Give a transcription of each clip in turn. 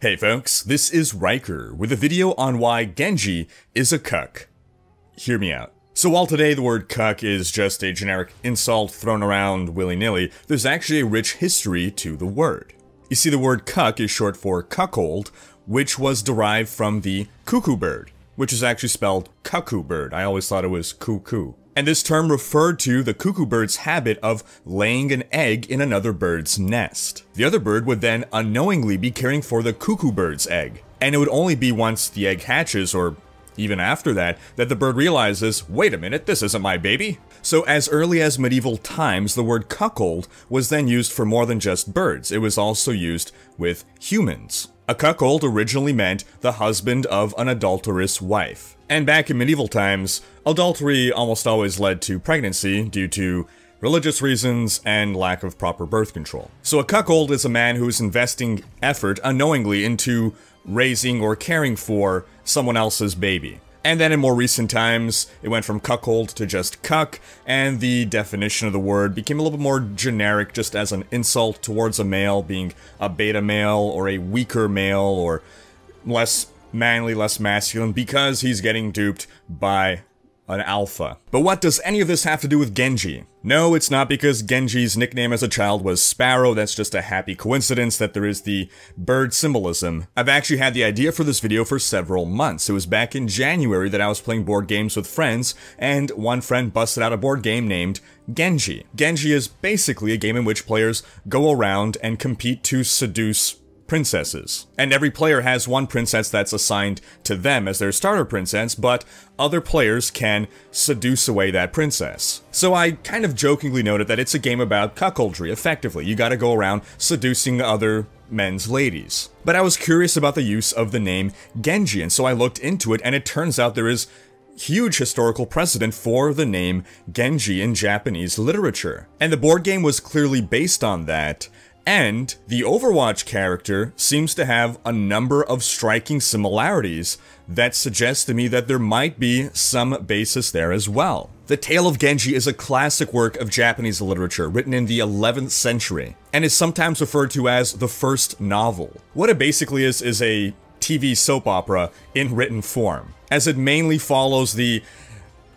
Hey folks, this is Rhykker with a video on why Genji is a cuck. Hear me out. So while today the word cuck is just a generic insult thrown around willy-nilly, there's actually a rich history to the word. You see, the word cuck is short for cuckold, which was derived from the cuckoo bird, which is actually spelled cuckoo bird. I always thought it was cuckoo. And this term referred to the cuckoo bird's habit of laying an egg in another bird's nest. The other bird would then unknowingly be caring for the cuckoo bird's egg. And it would only be once the egg hatches, or even after that, that the bird realizes, wait a minute, this isn't my baby. So as early as medieval times, the word cuckold was then used for more than just birds. It was also used with humans. A cuckold originally meant the husband of an adulterous wife. And back in medieval times, adultery almost always led to pregnancy due to religious reasons and lack of proper birth control. So a cuckold is a man who is investing effort unknowingly into raising or caring for someone else's baby. And then in more recent times, it went from cuckold to just cuck, and the definition of the word became a little bit more generic, just as an insult towards a male, being a beta male or a weaker male or less manly, less masculine, because he's getting duped by an alpha. But what does any of this have to do with Genji? No, it's not because Genji's nickname as a child was Sparrow. That's just a happy coincidence that there is the bird symbolism. I've actually had the idea for this video for several months. It was back in January that I was playing board games with friends, and one friend busted out a board game named Genji. Genji is basically a game in which players go around and compete to seduce princesses. And every player has one princess that's assigned to them as their starter princess, but other players can seduce away that princess. So I kind of jokingly noted that it's a game about cuckoldry, effectively. You gotta go around seducing other men's ladies. But I was curious about the use of the name Genji, and so I looked into it, and it turns out there is huge historical precedent for the name Genji in Japanese literature. And the board game was clearly based on that. And the Overwatch character seems to have a number of striking similarities that suggest to me that there might be some basis there as well. The Tale of Genji is a classic work of Japanese literature written in the 11th century, and is sometimes referred to as the first novel. What it basically is a TV soap opera in written form, as it mainly follows the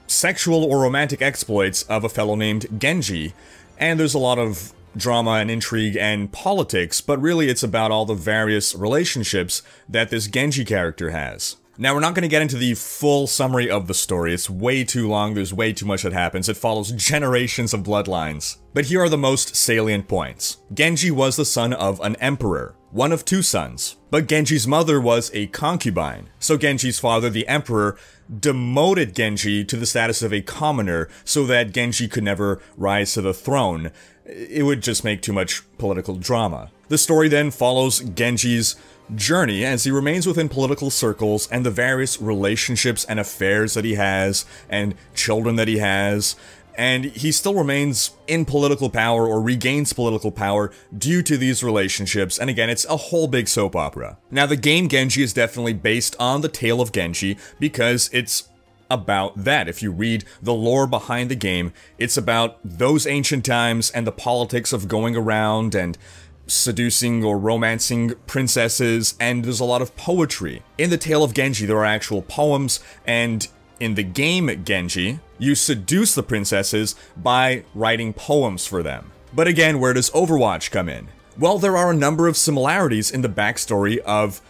sexual or romantic exploits of a fellow named Genji, and there's a lot of drama and intrigue and politics, but really it's about all the various relationships that this Genji character has. Now, we're not going to get into the full summary of the story. It's way too long, there's way too much that happens. It follows generations of bloodlines. But here are the most salient points. Genji was the son of an emperor, one of two sons. But Genji's mother was a concubine. So Genji's father, the emperor, demoted Genji to the status of a commoner so that Genji could never rise to the throne. It would just make too much political drama. The story then follows Genji's journey as he remains within political circles and the various relationships and affairs that he has and children that he has. And he still remains in political power or regains political power due to these relationships, and again, it's a whole big soap opera. Now, the game Genji is definitely based on the Tale of Genji because it's about that. If you read the lore behind the game, it's about those ancient times and the politics of going around and seducing or romancing princesses, and there's a lot of poetry. In the Tale of Genji, there are actual poems, and in the game Genji, you seduce the princesses by writing poems for them. But again, where does Overwatch come in? Well, there are a number of similarities in the backstory of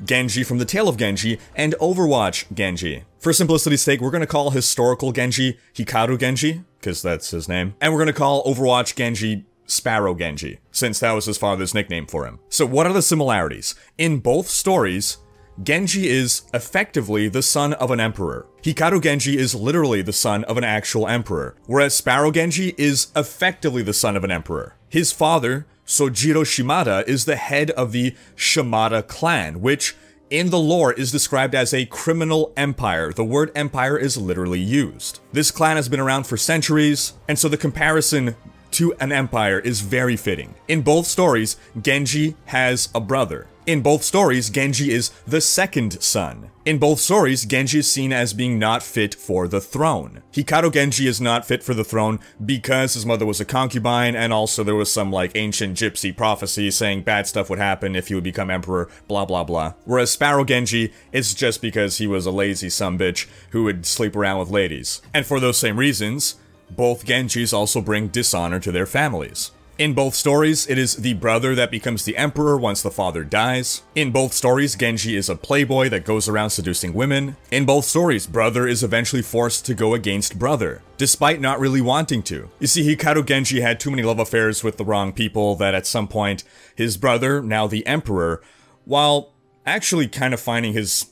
Genji from the Tale of Genji and Overwatch Genji. For simplicity's sake, we're going to call historical Genji Hikaru Genji, because that's his name, and we're going to call Overwatch Genji Sparrow Genji, since that was his father's nickname for him. So what are the similarities? In both stories, Genji is effectively the son of an emperor. Hikaru Genji is literally the son of an actual emperor, whereas Sparrow Genji is effectively the son of an emperor. His father, Sojiro Shimada, is the head of the Shimada clan, which in the lore is described as a criminal empire. The word empire is literally used. This clan has been around for centuries, and so the comparison to an empire is very fitting. In both stories, Genji has a brother. In both stories, Genji is the second son. In both stories, Genji is seen as being not fit for the throne. Hikaru Genji is not fit for the throne because his mother was a concubine, and also there was some like ancient gypsy prophecy saying bad stuff would happen if he would become emperor, blah blah blah. Whereas Sparrow Genji, it's just because he was a lazy sumbitch who would sleep around with ladies. And for those same reasons, both Genjis also bring dishonor to their families. In both stories, it is the brother that becomes the emperor once the father dies. In both stories, Genji is a playboy that goes around seducing women. In both stories, brother is eventually forced to go against brother, despite not really wanting to. You see, Hikaru Genji had too many love affairs with the wrong people that at some point, his brother, now the emperor, while actually kind of finding his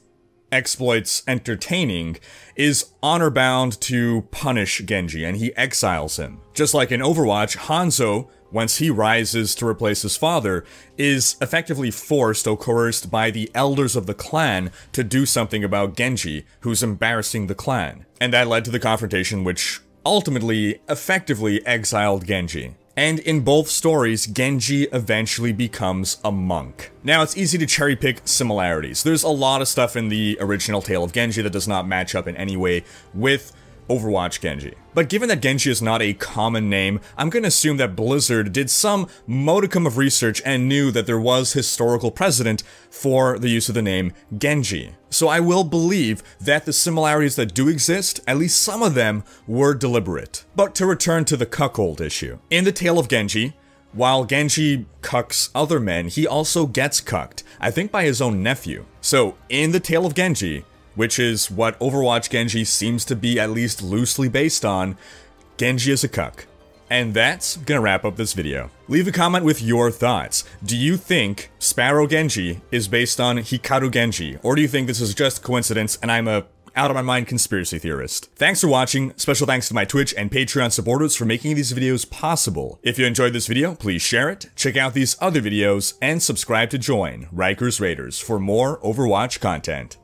exploits entertaining, is honor-bound to punish Genji, and he exiles him. Just like in Overwatch, Hanzo, once he rises to replace his father, is effectively forced or coerced by the elders of the clan to do something about Genji, who's embarrassing the clan. And that led to the confrontation which ultimately, effectively exiled Genji. And in both stories, Genji eventually becomes a monk. Now, it's easy to cherry pick similarities. There's a lot of stuff in the original Tale of Genji that does not match up in any way with Overwatch Genji. But given that Genji is not a common name, I'm gonna assume that Blizzard did some modicum of research and knew that there was historical precedent for the use of the name Genji. So I will believe that the similarities that do exist, at least some of them, were deliberate. But to return to the cuckold issue. In the Tale of Genji, while Genji cucks other men, he also gets cucked, I think by his own nephew. So in the Tale of Genji, which is what Overwatch Genji seems to be at least loosely based on, Genji is a cuck. And that's gonna wrap up this video. Leave a comment with your thoughts. Do you think Sparrow Genji is based on Hikaru Genji, or do you think this is just coincidence and I'm a out-of-my-mind conspiracy theorist? Thanks for watching. Special thanks to my Twitch and Patreon supporters for making these videos possible. If you enjoyed this video, please share it, check out these other videos, and subscribe to join Rhykker's Raiders for more Overwatch content.